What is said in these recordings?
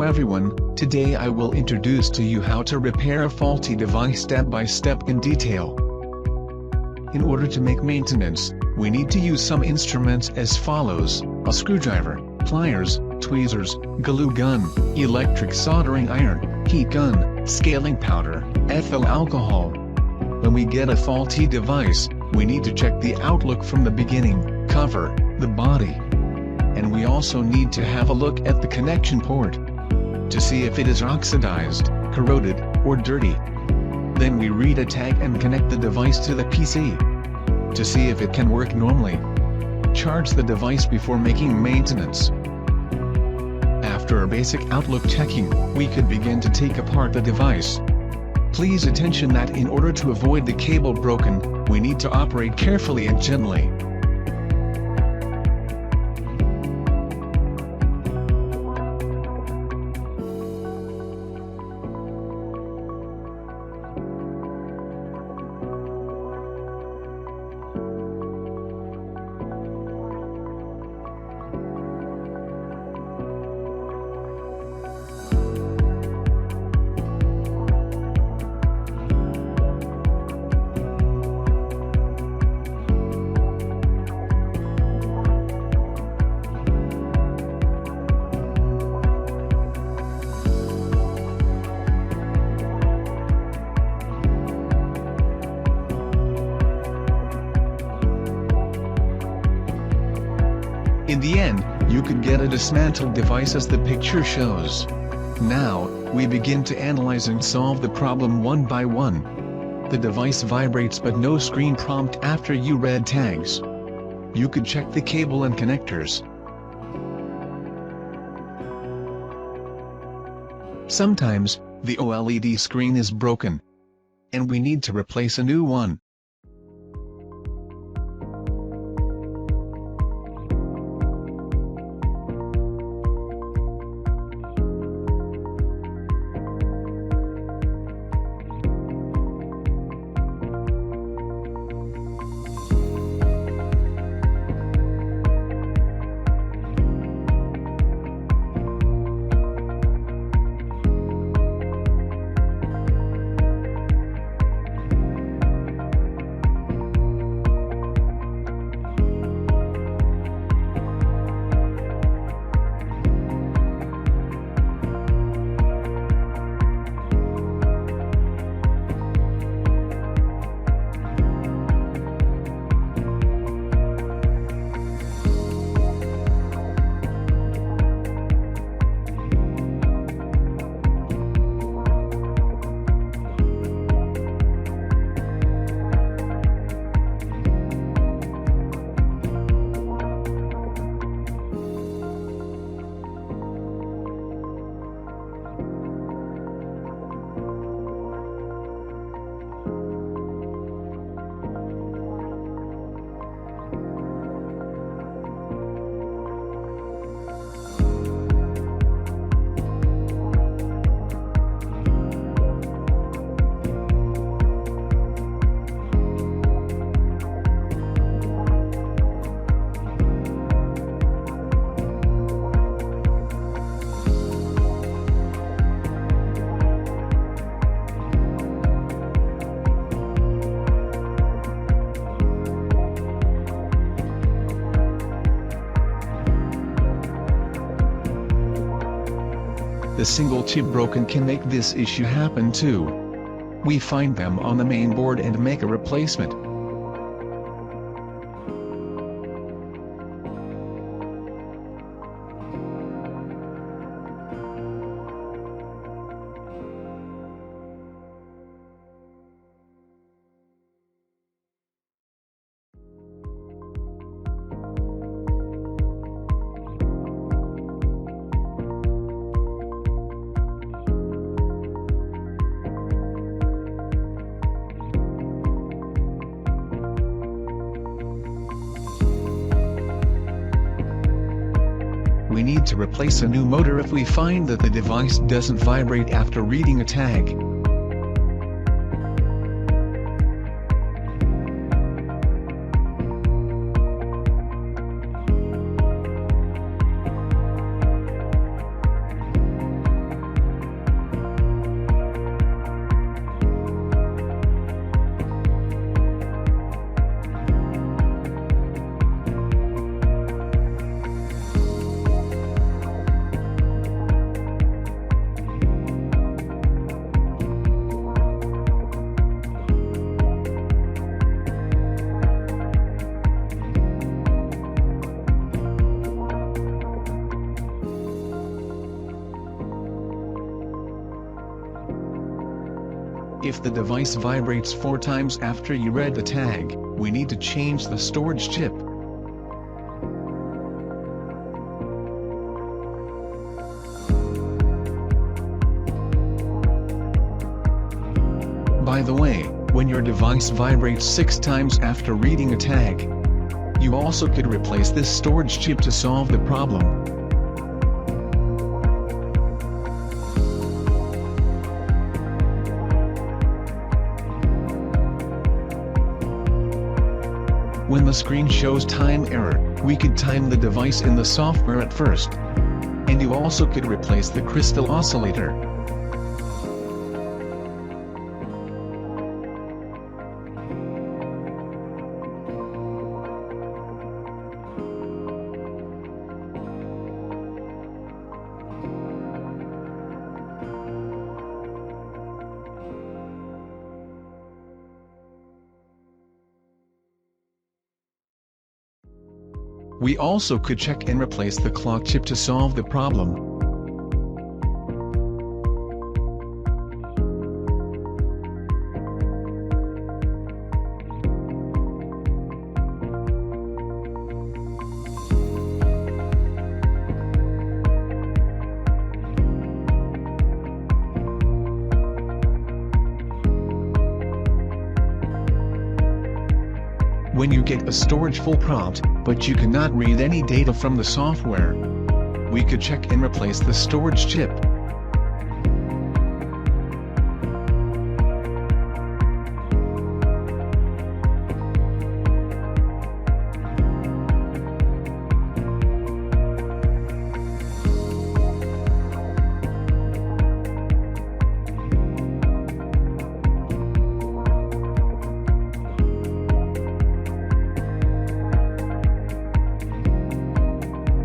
everyone, today I will introduce to you how to repair a faulty device step by step in detail. In order to make maintenance, we need to use some instruments as follows: a screwdriver, pliers, tweezers, glue gun, electric soldering iron, heat gun, scaling powder, ethyl alcohol. When we get a faulty device, we need to check the outlook from the beginning, cover, the body. And we also need to have a look at the connection port to see if it is oxidized, corroded, or dirty. Then we read a tag and connect the device to the PC to see if it can work normally. Charge the device before making maintenance. After a basic outlook checking, we could begin to take apart the device. Please attention that in order to avoid the cable broken, we need to operate carefully and gently. In the end, you could get a dismantled device as the picture shows. Now, we begin to analyze and solve the problem one by one. The device vibrates but no screen prompt after you read tags. You could check the cable and connectors. Sometimes, the OLED screen is broken, and we need to replace a new one. The single chip broken can make this issue happen too. We find them on the main board and make a replacement. We need to replace a new motor if we find that the device doesn't vibrate after reading a tag. If the device vibrates 4 times after you read the tag, we need to change the storage chip. By the way, when your device vibrates 6 times after reading a tag, you also could replace this storage chip to solve the problem. When the screen shows time error, we could time the device in the software at first. And you also could replace the crystal oscillator. We also could check and replace the clock chip to solve the problem. When you get a storage full prompt, but you cannot read any data from the software, we could check and replace the storage chip.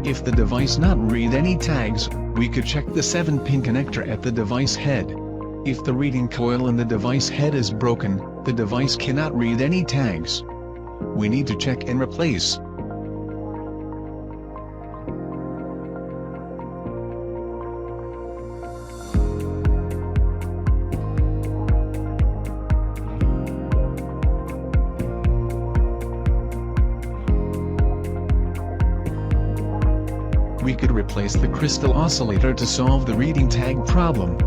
If the device not read any tags, we could check the 7-pin connector at the device head. If the reading coil in the device head is broken, the device cannot read any tags. We need to check and replace. We could replace the crystal oscillator to solve the reading tag problem.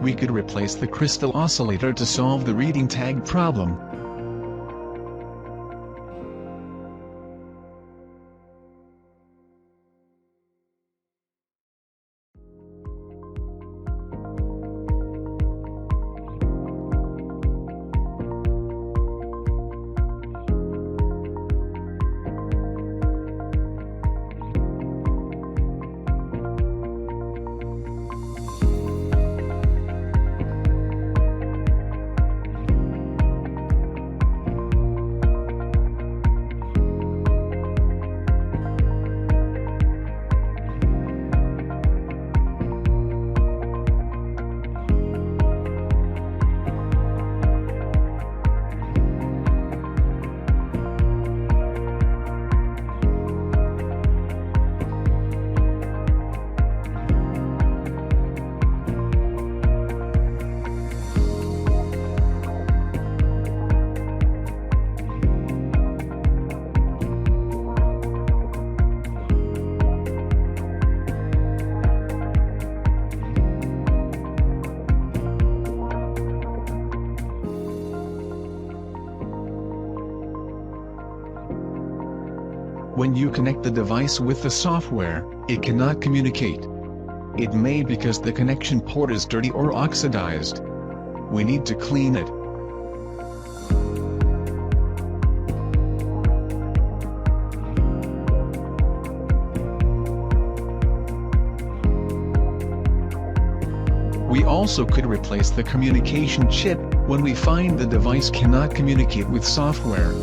We could replace the crystal oscillator to solve the reading tag problem. When you connect the device with the software, it cannot communicate. It may be because the connection port is dirty or oxidized. We need to clean it. We also could replace the communication chip when we find the device cannot communicate with software.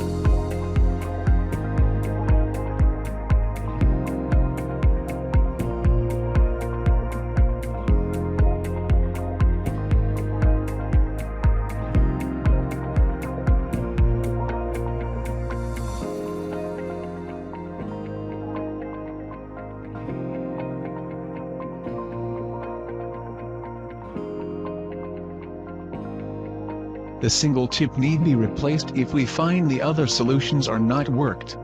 The single chip need be replaced if we find the other solutions are not worked.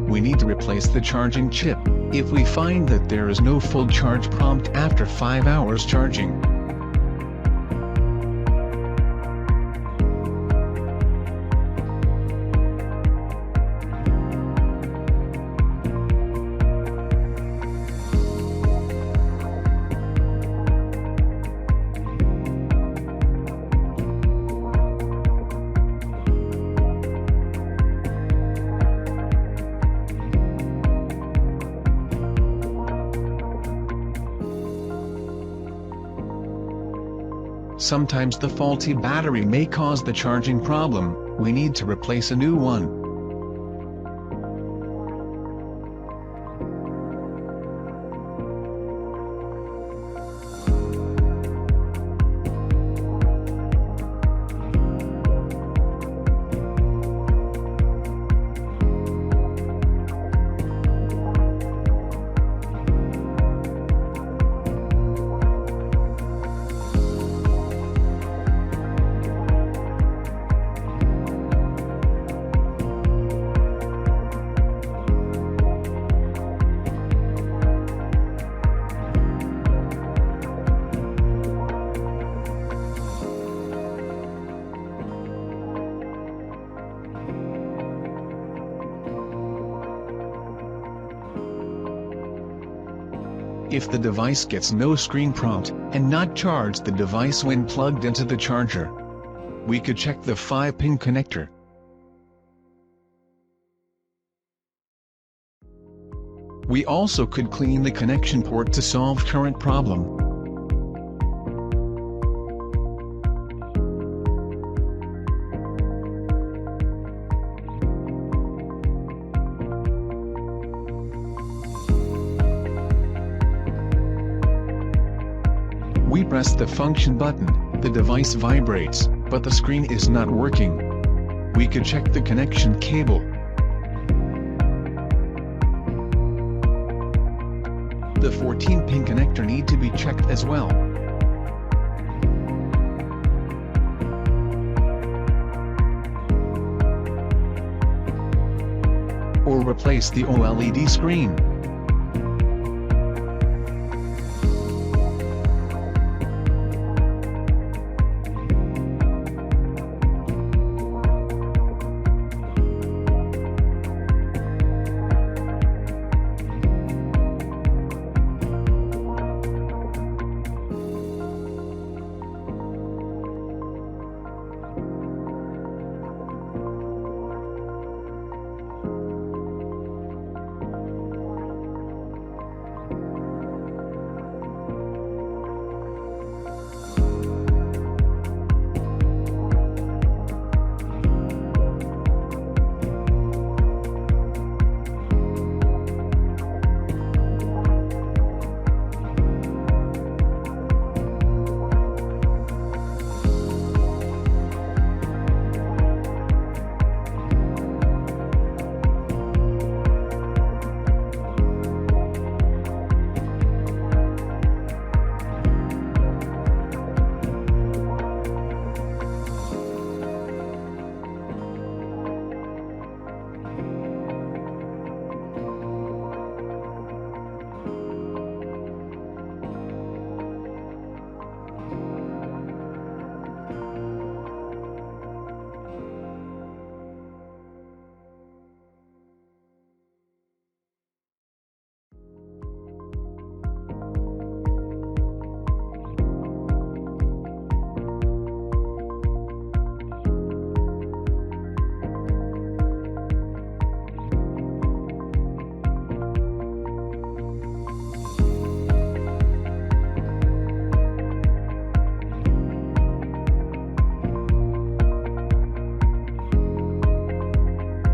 We need to replace the charging chip, if we find that there is no full charge prompt after 5 hours charging. Sometimes the faulty battery may cause the charging problem, we need to replace a new one. If the device gets no screen prompt, and not charge the device when plugged into the charger, we could check the 5-pin connector. We also could clean the connection port to solve current problem. We press the function button, the device vibrates, but the screen is not working. We could check the connection cable. The 14-pin connector need to be checked as well. Or replace the OLED screen.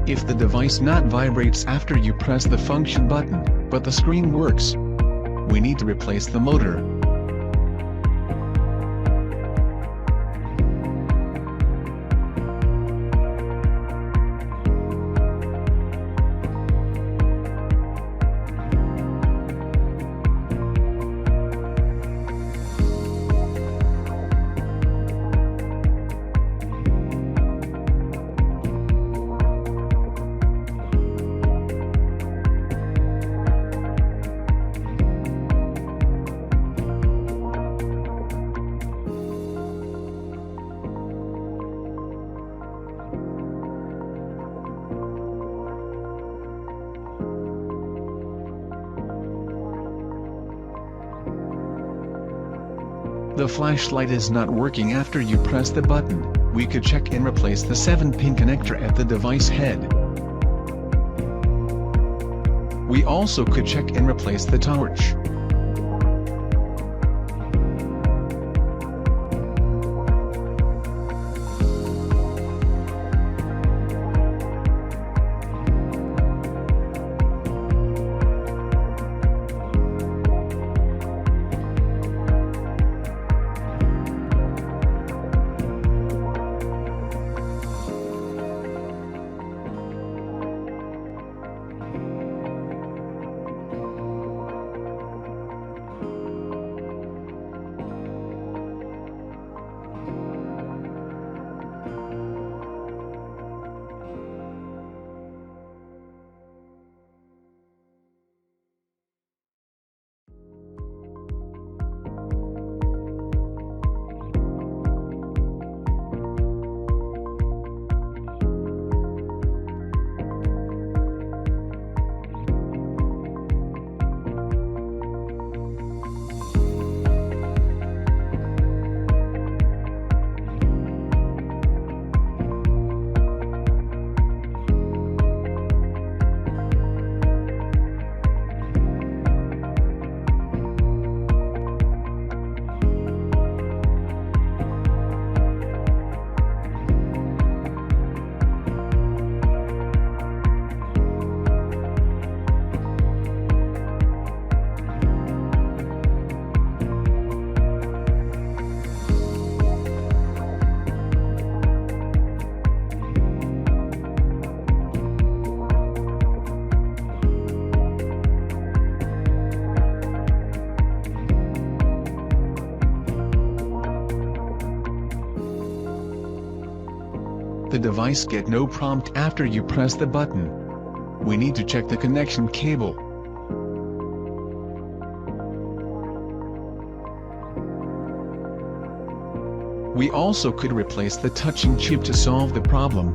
If the device not vibrates after you press the function button, but the screen works, we need to replace the motor. The flashlight is not working after you press the button. We could check and replace the 7-pin connector at the device head. We also could check and replace the torch. The device get no prompt after you press the button. We need to check the connection cable. We also could replace the touching chip to solve the problem.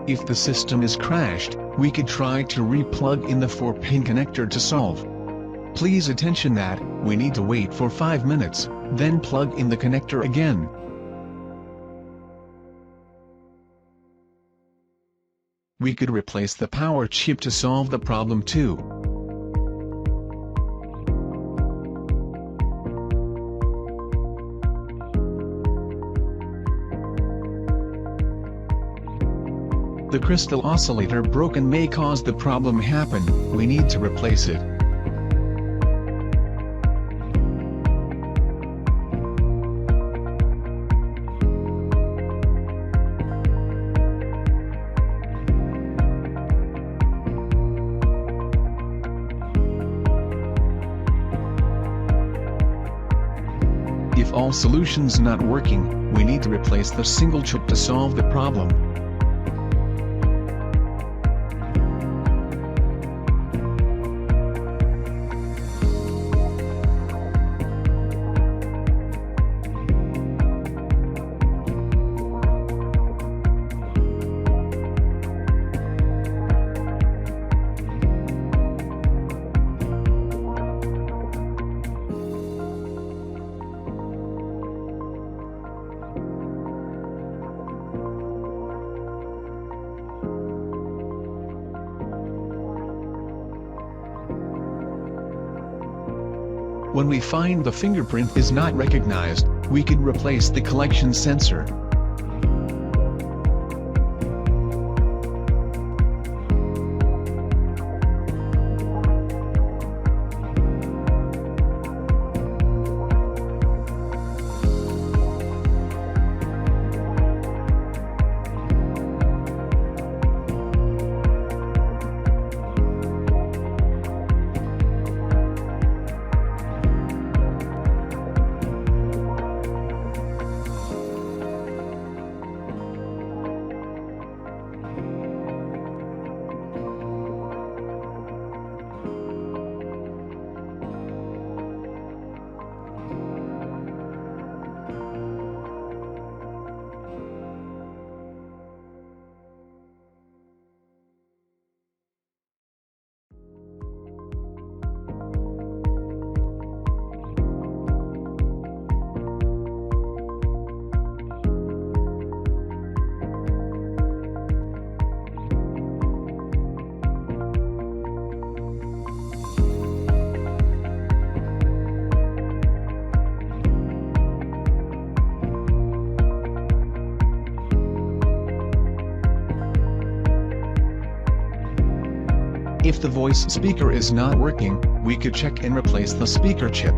If the system is crashed, we could try to re-plug in the 4-pin connector to solve. Please attention that, we need to wait for 5 minutes, then plug in the connector again. We could replace the power chip to solve the problem too. The crystal oscillator broken may cause the problem happen, we need to replace it. If all solutions not working, we need to replace the single chip to solve the problem. When we find the fingerprint is not recognized, we can replace the collection sensor. If the voice speaker is not working, we could check and replace the speaker chip.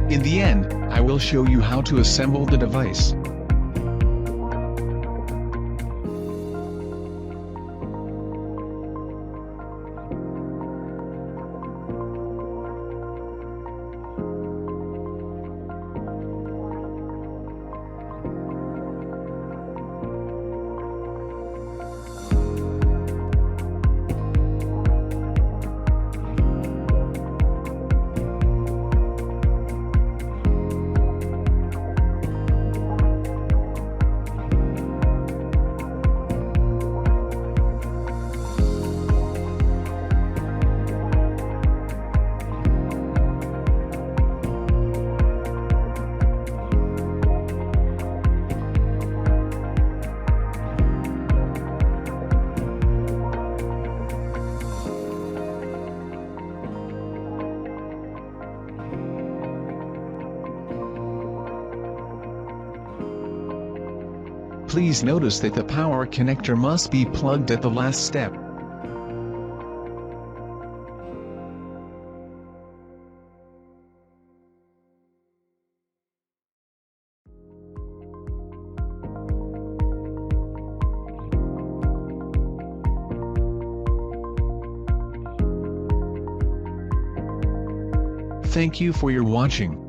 In the end, I will show you how to assemble the device. Please notice that the power connector must be plugged at the last step. Thank you for your watching.